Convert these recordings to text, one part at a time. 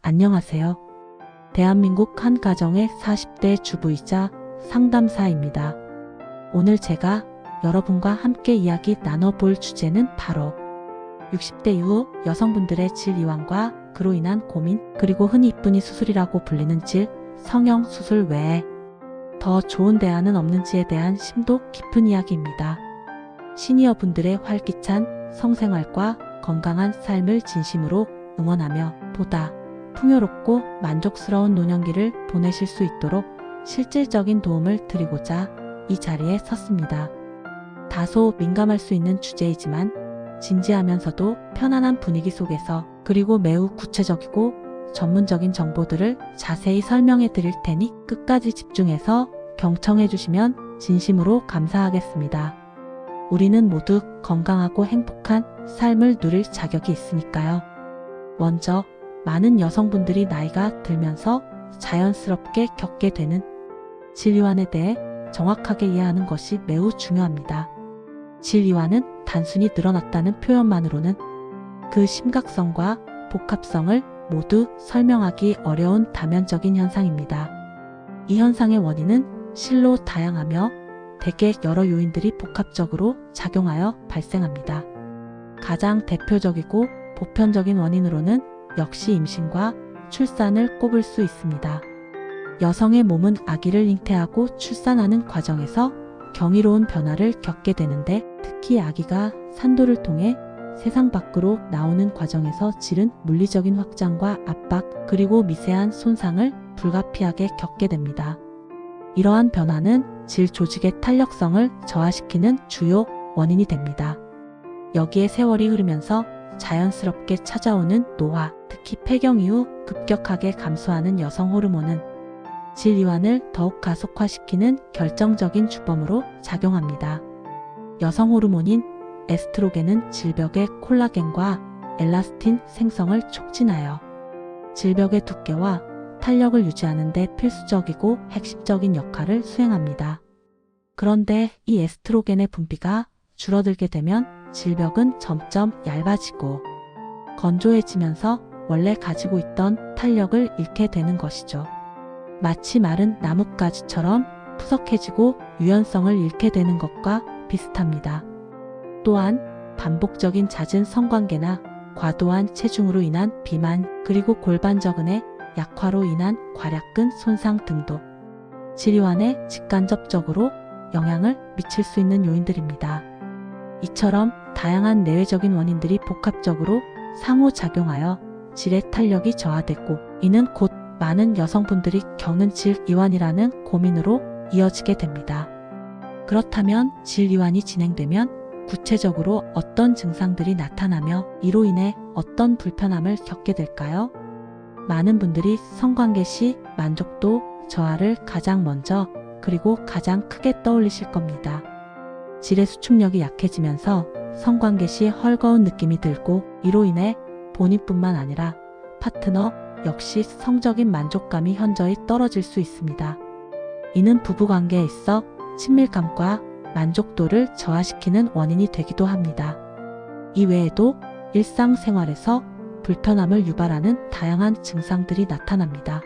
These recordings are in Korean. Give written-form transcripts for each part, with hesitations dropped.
안녕하세요. 대한민국 한 가정의 40대 주부이자 상담사입니다. 오늘 제가 여러분과 함께 이야기 나눠볼 주제는 바로 60대 이후 여성분들의 질이완과 그로 인한 고민, 그리고 흔히 이쁜이 수술이라고 불리는 질, 성형 수술 외에 더 좋은 대안은 없는지에 대한 심도 깊은 이야기입니다. 시니어분들의 활기찬 성생활과 건강한 삶을 진심으로 응원하며 보다 풍요롭고 만족스러운 노년기를 보내실 수 있도록 실질적인 도움을 드리고자 이 자리에 섰습니다. 다소 민감할 수 있는 주제이지만 진지하면서도 편안한 분위기 속에서, 그리고 매우 구체적이고 전문적인 정보들을 자세히 설명해 드릴 테니 끝까지 집중해서 경청해 주시면 진심으로 감사하겠습니다. 우리는 모두 건강하고 행복한 삶을 누릴 자격이 있으니까요. 먼저 많은 여성분들이 나이가 들면서 자연스럽게 겪게 되는 질이완에 대해 정확하게 이해하는 것이 매우 중요합니다. 질이완은 단순히 늘어났다는 표현만으로는 그 심각성과 복합성을 모두 설명하기 어려운 다면적인 현상입니다. 이 현상의 원인은 실로 다양하며 대개 여러 요인들이 복합적으로 작용하여 발생합니다. 가장 대표적이고 보편적인 원인으로는 역시 임신과 출산을 꼽을 수 있습니다. 여성의 몸은 아기를 잉태하고 출산하는 과정에서 경이로운 변화를 겪게 되는데, 특히 아기가 산도를 통해 세상 밖으로 나오는 과정에서 질은 물리적인 확장과 압박, 그리고 미세한 손상을 불가피하게 겪게 됩니다. 이러한 변화는 질 조직의 탄력성을 저하시키는 주요 원인이 됩니다. 여기에 세월이 흐르면서 자연스럽게 찾아오는 노화, 특히 폐경 이후 급격하게 감소하는 여성 호르몬은 질이완을 더욱 가속화시키는 결정적인 주범으로 작용합니다. 여성 호르몬인 에스트로겐은 질벽의 콜라겐과 엘라스틴 생성을 촉진하여 질벽의 두께와 탄력을 유지하는 데 필수적이고 핵심적인 역할을 수행합니다. 그런데 이 에스트로겐의 분비가 줄어들게 되면 질벽은 점점 얇아지고 건조해지면서 원래 가지고 있던 탄력을 잃게 되는 것이죠. 마치 마른 나뭇가지처럼 푸석해지고 유연성을 잃게 되는 것과 비슷합니다. 또한 반복적인 잦은 성관계나 과도한 체중으로 인한 비만, 그리고 골반저근의 약화로 인한 괄약근 손상 등도 질이완에 직간접적으로 영향을 미칠 수 있는 요인들입니다. 이처럼 다양한 내외적인 원인들이 복합적으로 상호작용하여 질의 탄력이 저하되고, 이는 곧 많은 여성분들이 겪는 질이완이라는 고민으로 이어지게 됩니다. 그렇다면 질이완이 진행되면 구체적으로 어떤 증상들이 나타나며 이로 인해 어떤 불편함을 겪게 될까요? 많은 분들이 성관계 시 만족도 저하를 가장 먼저, 그리고 가장 크게 떠올리실 겁니다. 질의 수축력이 약해지면서 성관계 시 헐거운 느낌이 들고, 이로 인해 본인뿐만 아니라 파트너 역시 성적인 만족감이 현저히 떨어질 수 있습니다. 이는 부부관계에 있어 친밀감과 만족도를 저하시키는 원인이 되기도 합니다. 이 외에도 일상생활에서 불편함을 유발하는 다양한 증상들이 나타납니다.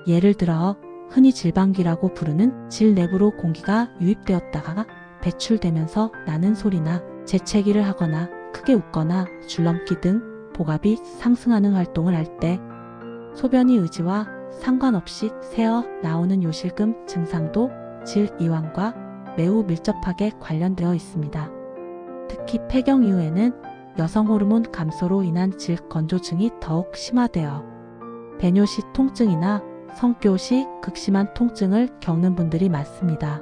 예를 들어 흔히 질방귀라고 부르는 질 내부로 공기가 유입되었다가 배출되면서 나는 소리나 재채기를 하거나 크게 웃거나 줄넘기 등 복압이 상승하는 활동을 할 때 소변이 의지와 상관없이 새어 나오는 요실금 증상도 질이완과 매우 밀접하게 관련되어 있습니다. 특히 폐경 이후에는 여성 호르몬 감소로 인한 질 건조증이 더욱 심화되어 배뇨 시 통증이나 성교 시 극심한 통증을 겪는 분들이 많습니다.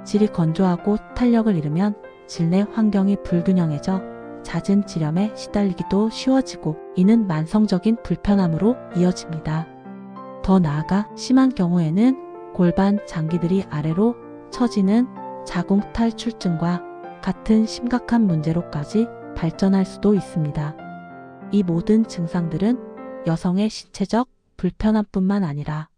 질이 건조하고 탄력을 잃으면 질내 환경이 불균형해져 잦은 질염에 시달리기도 쉬워지고, 이는 만성적인 불편함으로 이어집니다. 더 나아가 심한 경우에는 골반 장기들이 아래로 처지는 자궁 탈출증과 같은 심각한 문제로까지 발전할 수도 있습니다. 이 모든 증상들은 여성의 신체적 불편함뿐만 아니라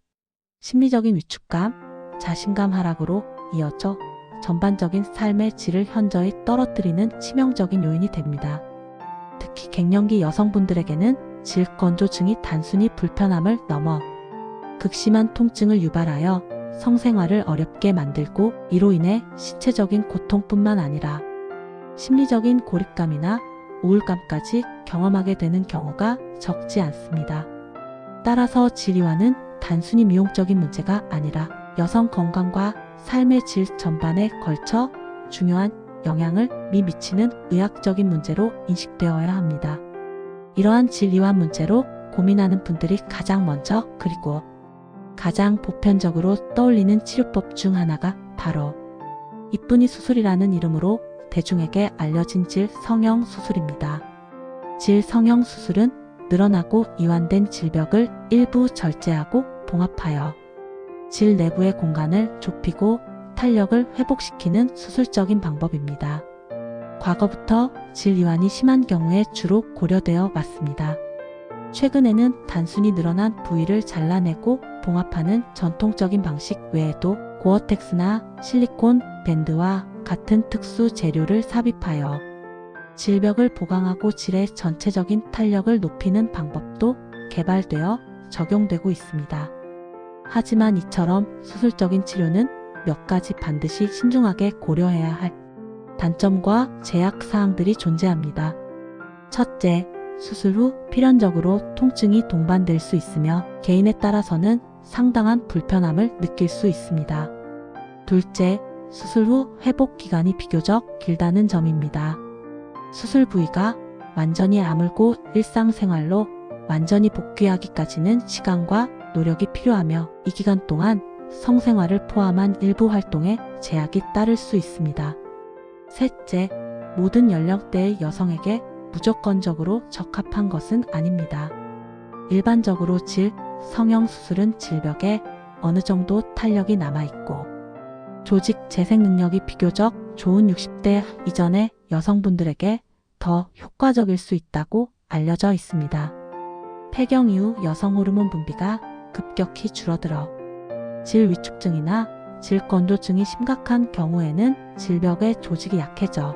심리적인 위축감, 자신감 하락으로 이어져 전반적인 삶의 질을 현저히 떨어뜨리는 치명적인 요인이 됩니다. 특히 갱년기 여성분들에게는 질건조증이 단순히 불편함을 넘어 극심한 통증을 유발하여 성생활을 어렵게 만들고 이로 인해 신체적인 고통뿐만 아니라 심리적인 고립감이나 우울감까지 경험하게 되는 경우가 적지 않습니다. 따라서 질이완은 단순히 미용적인 문제가 아니라 여성 건강과 삶의 질 전반에 걸쳐 중요한 영향을 미치는 의학적인 문제로 인식되어야 합니다. 이러한 질이완 문제로 고민하는 분들이 가장 먼저 그리고 가장 보편적으로 떠올리는 치료법 중 하나가 바로 이쁜이 수술이라는 이름으로 대중에게 알려진 질 성형 수술입니다. 질 성형 수술은 늘어나고 이완된 질벽을 일부 절제하고 봉합하여 질 내부의 공간을 좁히고 탄력을 회복시키는 수술적인 방법입니다. 과거부터 질 이완이 심한 경우에 주로 고려되어 왔습니다. 최근에는 단순히 늘어난 부위를 잘라내고 봉합하는 전통적인 방식 외에도 고어텍스나 실리콘 밴드와 같은 특수 재료를 삽입하여 질벽을 보강하고 질의 전체적인 탄력을 높이는 방법도 개발되어 적용되고 있습니다. 하지만 이처럼 수술적인 치료는 몇 가지 반드시 신중하게 고려해야 할 단점과 제약 사항들이 존재합니다. 첫째, 수술 후 필연적으로 통증이 동반될 수 있으며 개인에 따라서는 상당한 불편함을 느낄 수 있습니다. 둘째, 수술 후 회복 기간이 비교적 길다는 점입니다. 수술 부위가 완전히 아물고 일상생활로 완전히 복귀하기까지는 시간과 노력이 필요하며 이 기간 동안 성생활을 포함한 일부 활동에 제약이 따를 수 있습니다. 셋째, 모든 연령대의 여성에게 무조건적으로 적합한 것은 아닙니다. 일반적으로 질 성형 수술은 질벽에 어느 정도 탄력이 남아있고 조직 재생 능력이 비교적 좋은 60대 이전의 여성분들에게 더 효과적일 수 있다고 알려져 있습니다. 폐경 이후 여성 호르몬 분비가 급격히 줄어들어 질 위축증이나 질 건조증이 심각한 경우에는 질벽의 조직이 약해져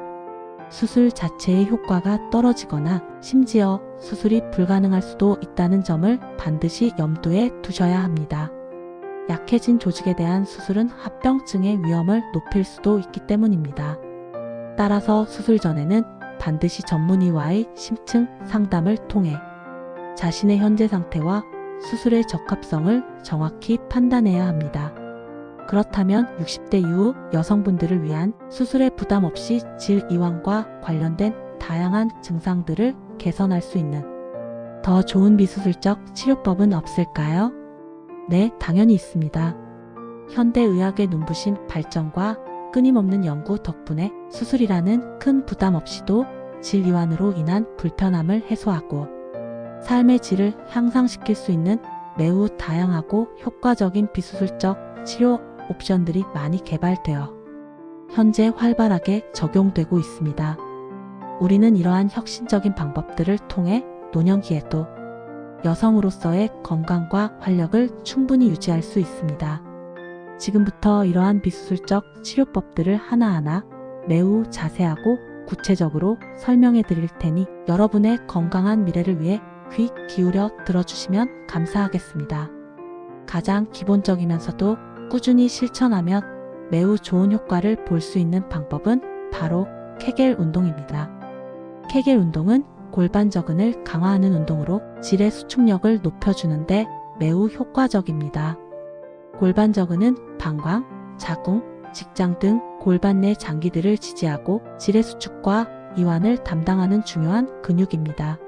수술 자체의 효과가 떨어지거나 심지어 수술이 불가능할 수도 있다는 점을 반드시 염두에 두셔야 합니다. 약해진 조직에 대한 수술은 합병증의 위험을 높일 수도 있기 때문입니다. 따라서 수술 전에는 반드시 전문의와의 심층 상담을 통해 자신의 현재 상태와 수술의 적합성을 정확히 판단해야 합니다. 그렇다면 60대 이후 여성분들을 위한 수술에 부담 없이 질 이완과 관련된 다양한 증상들을 개선할 수 있는 더 좋은 비수술적 치료법은 없을까요? 네, 당연히 있습니다. 현대의학의 눈부신 발전과 끊임없는 연구 덕분에 수술이라는 큰 부담 없이도 질 이완으로 인한 불편함을 해소하고 삶의 질을 향상시킬 수 있는 매우 다양하고 효과적인 비수술적 치료 옵션들이 많이 개발되어 현재 활발하게 적용되고 있습니다. 우리는 이러한 혁신적인 방법들을 통해 노년기에도 여성으로서의 건강과 활력을 충분히 유지할 수 있습니다. 지금부터 이러한 비수술적 치료법들을 하나하나 매우 자세하고 구체적으로 설명해 드릴 테니 여러분의 건강한 미래를 위해 귀 기울여 들어주시면 감사하겠습니다. 가장 기본적이면서도 꾸준히 실천하면 매우 좋은 효과를 볼 수 있는 방법은 바로 케겔 운동입니다. 케겔 운동은 골반저근을 강화하는 운동으로 질의 수축력을 높여주는데 매우 효과적입니다. 골반저근은 방광, 자궁, 직장 등 골반 내 장기들을 지지하고 질의 수축과 이완을 담당하는 중요한 근육입니다.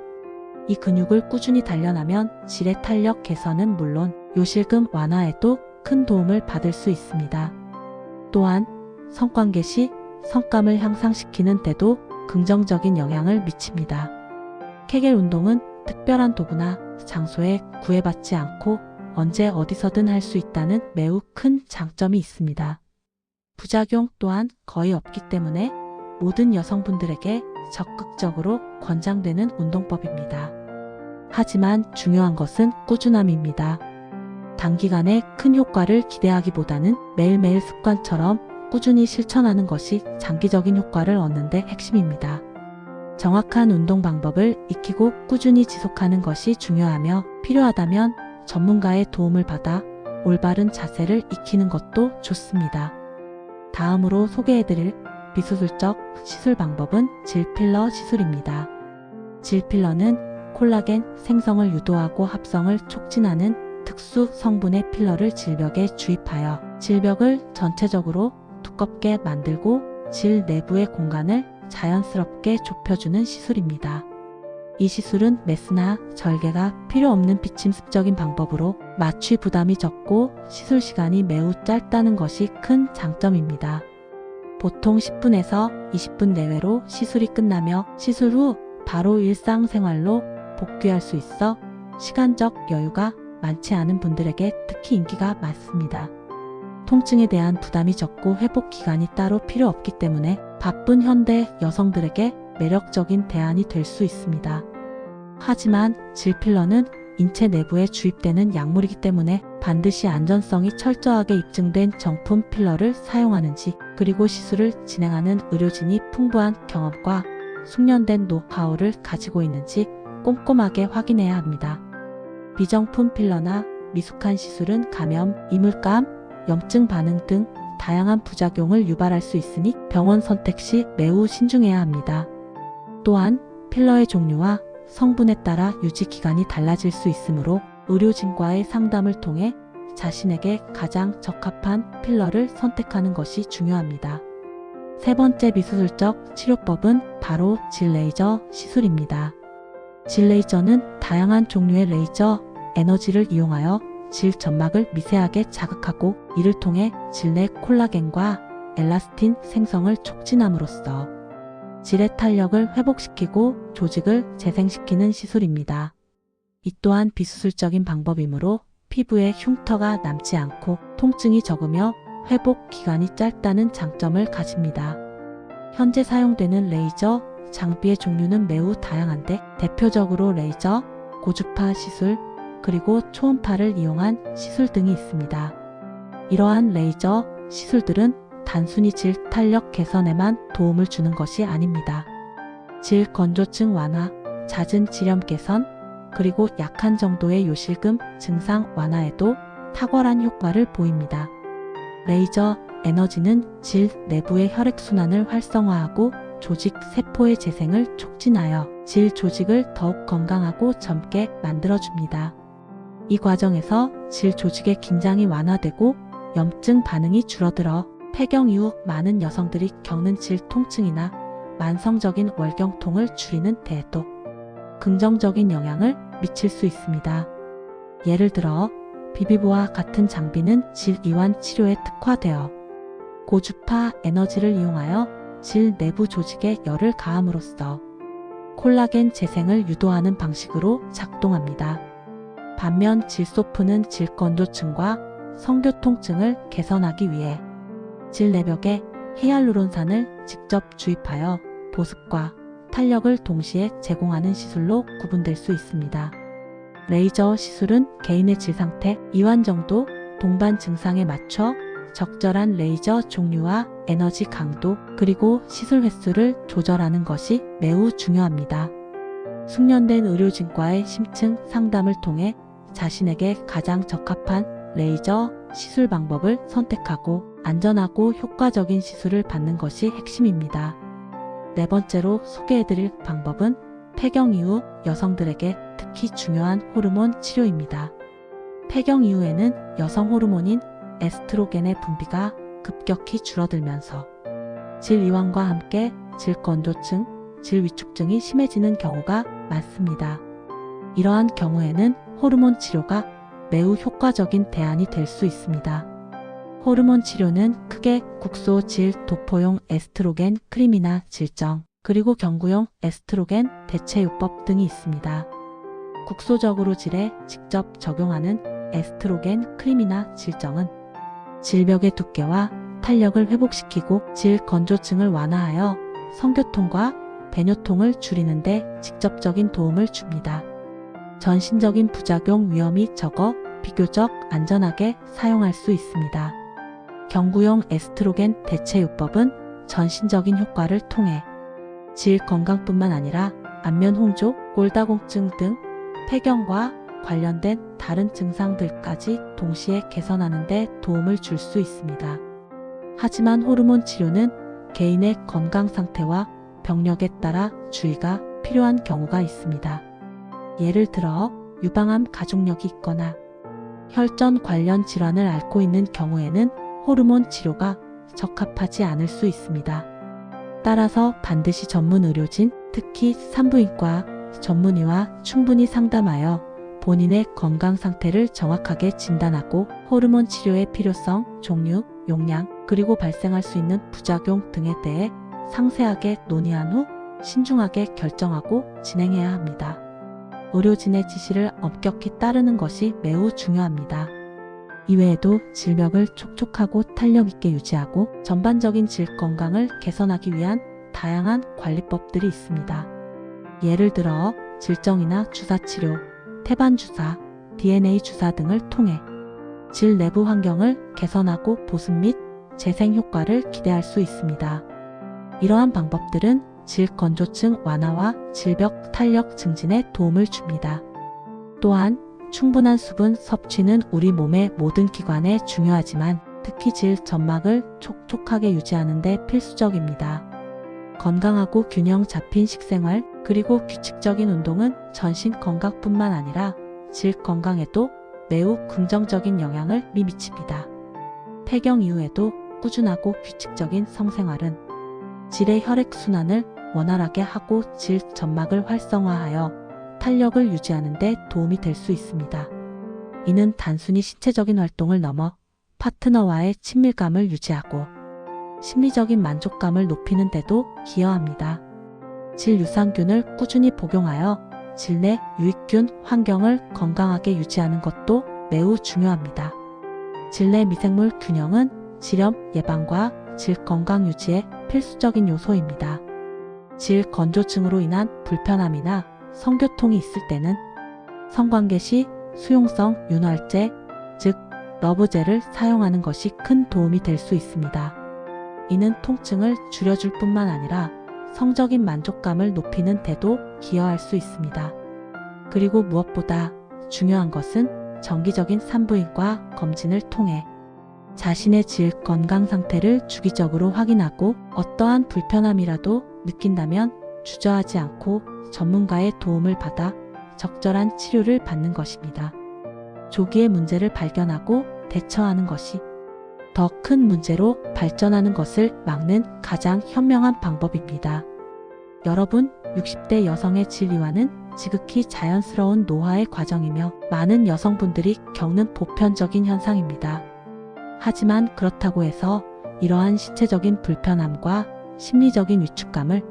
이 근육을 꾸준히 단련하면 질의 탄력 개선은 물론 요실금 완화에도 큰 도움을 받을 수 있습니다. 또한 성관계 시 성감을 향상시키는 데도 긍정적인 영향을 미칩니다. 케겔 운동은 특별한 도구나 장소에 구애받지 않고 언제 어디서든 할 수 있다는 매우 큰 장점이 있습니다. 부작용 또한 거의 없기 때문에 모든 여성분들에게 적극적으로 권장되는 운동법입니다. 하지만 중요한 것은 꾸준함입니다. 단기간에 큰 효과를 기대하기보다는 매일매일 습관처럼 꾸준히 실천하는 것이 장기적인 효과를 얻는 데 핵심입니다. 정확한 운동 방법을 익히고 꾸준히 지속하는 것이 중요하며 필요하다면 전문가의 도움을 받아 올바른 자세를 익히는 것도 좋습니다. 다음으로 소개해드릴 비수술적 시술 방법은 질필러 시술입니다. 질필러는 콜라겐 생성을 유도하고 합성을 촉진하는 특수 성분의 필러를 질벽에 주입하여 질벽을 전체적으로 두껍게 만들고 질 내부의 공간을 자연스럽게 좁혀주는 시술입니다. 이 시술은 메스나 절개가 필요 없는 비침습적인 방법으로 마취 부담이 적고 시술 시간이 매우 짧다는 것이 큰 장점입니다. 보통 10분에서 20분 내외로 시술이 끝나며 시술 후 바로 일상생활로 복귀할 수 있어 시간적 여유가 많지 않은 분들에게 특히 인기가 많습니다. 통증에 대한 부담이 적고 회복 기간이 따로 필요 없기 때문에 바쁜 현대 여성들에게 매력적인 대안이 될 수 있습니다. 하지만 질필러는 인체 내부에 주입되는 약물이기 때문에 반드시 안전성이 철저하게 입증된 정품 필러를 사용하는지, 그리고 시술을 진행하는 의료진이 풍부한 경험과 숙련된 노하우를 가지고 있는지 꼼꼼하게 확인해야 합니다. 비정품 필러나 미숙한 시술은 감염, 이물감, 염증 반응 등 다양한 부작용을 유발할 수 있으니 병원 선택 시 매우 신중해야 합니다. 또한 필러의 종류와 성분에 따라 유지 기간이 달라질 수 있으므로 의료진과의 상담을 통해 자신에게 가장 적합한 필러를 선택하는 것이 중요합니다. 세 번째 비수술적 치료법은 바로 질레이저 시술입니다. 질레이저는 다양한 종류의 레이저 에너지를 이용하여 질 점막을 미세하게 자극하고 이를 통해 질 내 콜라겐과 엘라스틴 생성을 촉진함으로써 질의 탄력을 회복시키고 조직을 재생시키는 시술입니다. 이 또한 비수술적인 방법이므로 피부에 흉터가 남지 않고 통증이 적으며 회복 기간이 짧다는 장점을 가집니다. 현재 사용되는 레이저 장비의 종류는 매우 다양한데 대표적으로 레이저, 고주파 시술, 그리고 초음파를 이용한 시술 등이 있습니다. 이러한 레이저 시술들은 단순히 질 탄력 개선에만 도움을 주는 것이 아닙니다. 질 건조증 완화, 잦은 질염 개선, 그리고 약한 정도의 요실금 증상 완화에도 탁월한 효과를 보입니다. 레이저 에너지는 질 내부의 혈액순환을 활성화하고 조직 세포의 재생을 촉진하여 질 조직을 더욱 건강하고 젊게 만들어줍니다. 이 과정에서 질 조직의 긴장이 완화되고 염증 반응이 줄어들어 폐경 이후 많은 여성들이 겪는 질 통증이나 만성적인 월경통을 줄이는 데에도 긍정적인 영향을 미칠 수 있습니다. 예를 들어 비비보와 같은 장비는 질 이완 치료에 특화되어 고주파 에너지를 이용하여 질 내부 조직에 열을 가함으로써 콜라겐 재생을 유도하는 방식으로 작동합니다. 반면 질소프는 질 건조증과 성교 통증을 개선하기 위해 질 내벽에 히알루론산을 직접 주입하여 보습과 탄력을 동시에 제공하는 시술로 구분될 수 있습니다. 레이저 시술은 개인의 질 상태, 이완 정도, 동반 증상에 맞춰 적절한 레이저 종류와 에너지 강도, 그리고 시술 횟수를 조절하는 것이 매우 중요합니다. 숙련된 의료진과의 심층 상담을 통해 자신에게 가장 적합한 레이저 시술 방법을 선택하고 안전하고 효과적인 시술을 받는 것이 핵심입니다. 네 번째로 소개해드릴 방법은 폐경 이후 여성들에게 특히 중요한 호르몬 치료입니다. 폐경 이후에는 여성 호르몬인 에스트로겐의 분비가 급격히 줄어들면서 질 이완과 함께 질 건조증, 질 위축증이 심해지는 경우가 많습니다. 이러한 경우에는 호르몬 치료가 매우 효과적인 대안이 될 수 있습니다. 호르몬 치료는 크게 국소 질 도포용 에스트로겐 크림이나 질정, 그리고 경구용 에스트로겐 대체요법 등이 있습니다. 국소적으로 질에 직접 적용하는 에스트로겐 크림이나 질정은 질벽의 두께와 탄력을 회복시키고 질 건조증을 완화하여 성교통과 배뇨통을 줄이는 데 직접적인 도움을 줍니다. 전신적인 부작용 위험이 적어 비교적 안전하게 사용할 수 있습니다. 경구용 에스트로겐 대체요법은 전신적인 효과를 통해 질 건강뿐만 아니라 안면 홍조, 골다공증 등 폐경과 관련된 다른 증상들까지 동시에 개선하는 데 도움을 줄 수 있습니다. 하지만 호르몬 치료는 개인의 건강 상태와 병력에 따라 주의가 필요한 경우가 있습니다. 예를 들어 유방암 가족력이 있거나 혈전 관련 질환을 앓고 있는 경우에는 호르몬 치료가 적합하지 않을 수 있습니다. 따라서 반드시 전문 의료진, 특히 산부인과 전문의와 충분히 상담하여 본인의 건강 상태를 정확하게 진단하고 호르몬 치료의 필요성, 종류, 용량, 그리고 발생할 수 있는 부작용 등에 대해 상세하게 논의한 후 신중하게 결정하고 진행해야 합니다. 의료진의 지시를 엄격히 따르는 것이 매우 중요합니다. 이외에도 질벽을 촉촉하고 탄력 있게 유지하고 전반적인 질 건강을 개선하기 위한 다양한 관리법들이 있습니다. 예를 들어 질정이나 주사치료, 태반 주사, DNA 주사 등을 통해 질 내부 환경을 개선하고 보습 및 재생 효과를 기대할 수 있습니다. 이러한 방법들은 질 건조증 완화와 질벽 탄력 증진에 도움을 줍니다. 또한 충분한 수분 섭취는 우리 몸의 모든 기관에 중요하지만 특히 질 점막을 촉촉하게 유지하는 데 필수적입니다. 건강하고 균형 잡힌 식생활 그리고 규칙적인 운동은 전신 건강뿐만 아니라 질 건강에도 매우 긍정적인 영향을 미칩니다. 폐경 이후에도 꾸준하고 규칙적인 성생활은 질의 혈액순환을 원활하게 하고 질 점막을 활성화하여 탄력을 유지하는 데 도움이 될 수 있습니다. 이는 단순히 신체적인 활동을 넘어 파트너와의 친밀감을 유지하고 심리적인 만족감을 높이는 데도 기여합니다. 질 유산균을 꾸준히 복용하여 질 내 유익균 환경을 건강하게 유지하는 것도 매우 중요합니다. 질 내 미생물 균형은 질염 예방과 질 건강 유지에 필수적인 요소입니다. 질 건조증으로 인한 불편함이나 성교통이 있을 때는 성관계 시 수용성 윤활제, 즉 러브젤을 사용하는 것이 큰 도움이 될 수 있습니다. 이는 통증을 줄여줄 뿐만 아니라 성적인 만족감을 높이는 데도 기여할 수 있습니다. 그리고 무엇보다 중요한 것은 정기적인 산부인과 검진을 통해 자신의 질 건강 상태를 주기적으로 확인하고 어떠한 불편함이라도 느낀다면 주저하지 않고 전문가의 도움을 받아 적절한 치료를 받는 것입니다. 조기에 문제를 발견하고 대처하는 것이 더 큰 문제로 발전하는 것을 막는 가장 현명한 방법입니다. 여러분, 60대 여성의 질 이완은 지극히 자연스러운 노화의 과정이며 많은 여성분들이 겪는 보편적인 현상입니다. 하지만 그렇다고 해서 이러한 신체적인 불편함과 심리적인 위축감을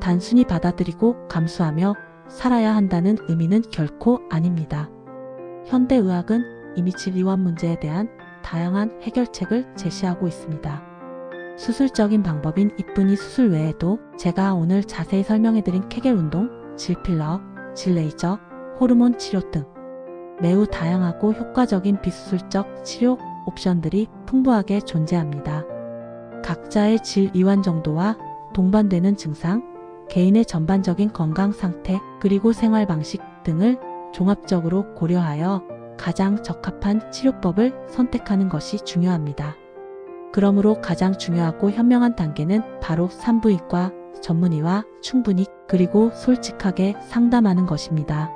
단순히 받아들이고 감수하며 살아야 한다는 의미는 결코 아닙니다. 현대의학은 이미 질 이완 문제에 대한 다양한 해결책을 제시하고 있습니다. 수술적인 방법인 이쁜이 수술 외에도 제가 오늘 자세히 설명해드린 케겔 운동, 질 필러, 질 레이저, 호르몬 치료 등 매우 다양하고 효과적인 비수술적 치료 옵션들이 풍부하게 존재합니다. 각자의 질 이완 정도와 동반되는 증상, 개인의 전반적인 건강 상태, 그리고 생활 방식 등을 종합적으로 고려하여 가장 적합한 치료법을 선택하는 것이 중요합니다. 그러므로 가장 중요하고 현명한 단계는 바로 산부인과 전문의와 충분히 그리고 솔직하게 상담하는 것입니다.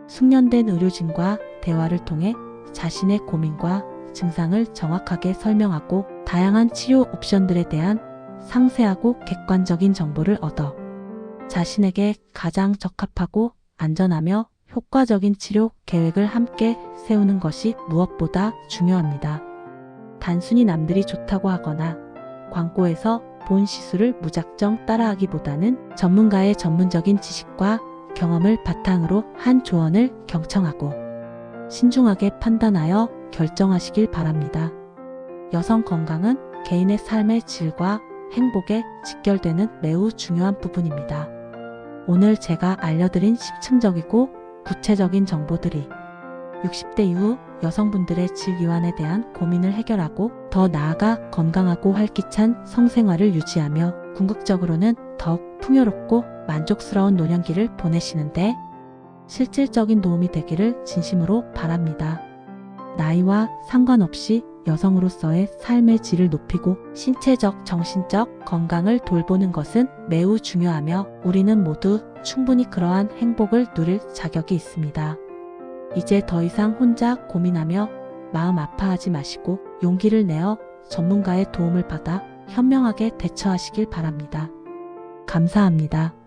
숙련된 의료진과 대화를 통해 자신의 고민과 증상을 정확하게 설명하고 다양한 치료 옵션들에 대한 상세하고 객관적인 정보를 얻어 자신에게 가장 적합하고 안전하며 효과적인 치료 계획을 함께 세우는 것이 무엇보다 중요합니다. 단순히 남들이 좋다고 하거나 광고에서 본 시술을 무작정 따라하기보다는 전문가의 전문적인 지식과 경험을 바탕으로 한 조언을 경청하고 신중하게 판단하여 결정하시길 바랍니다. 여성 건강은 개인의 삶의 질과 행복에 직결되는 매우 중요한 부분입니다. 오늘 제가 알려드린 심층적이고 구체적인 정보들이 60대 이후 여성분들의 질 이완에 대한 고민을 해결하고 더 나아가 건강하고 활기찬 성생활을 유지하며 궁극적으로는 더욱 풍요롭고 만족스러운 노년기를 보내시는데 실질적인 도움이 되기를 진심으로 바랍니다. 나이와 상관없이 여성으로서의 삶의 질을 높이고 신체적, 정신적 건강을 돌보는 것은 매우 중요하며 우리는 모두 충분히 그러한 행복을 누릴 자격이 있습니다. 이제 더 이상 혼자 고민하며 마음 아파하지 마시고 용기를 내어 전문가의 도움을 받아 현명하게 대처하시길 바랍니다. 감사합니다.